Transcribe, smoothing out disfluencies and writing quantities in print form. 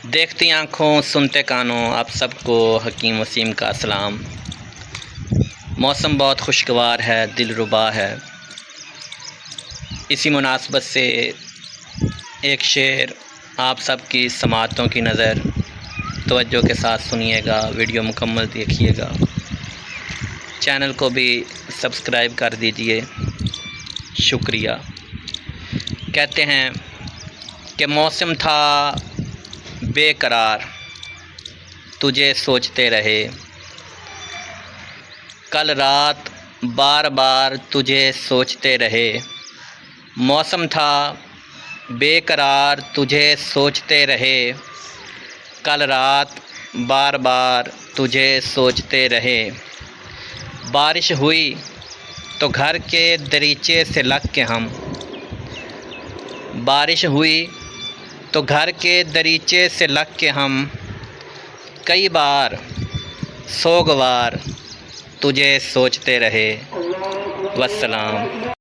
देखती आँखों सुनते कानों आप सबको हकीम वसीम का सलाम। मौसम बहुत खुशगवार है, दिलरुबा है। इसी मुनासबत से एक शेर आप सबकी समाअतों की नज़र तवज्जो के साथ सुनिएगा, वीडियो मुकम्मल देखिएगा, चैनल को भी सब्सक्राइब कर दीजिए, शुक्रिया। कहते हैं कि मौसम था बेकरार, तुझे सोचते रहे, कल रात बार बार तुझे सोचते रहे। मौसम था बेकरार, तुझे सोचते रहे, कल रात बार बार तुझे सोचते रहे। बारिश हुई तो घर के दरीचे से लग के हम, बारिश हुई तो घर के दरीचे से लग के हम, कई बार सोगवार तुझे सोचते रहे। वस्सलाम।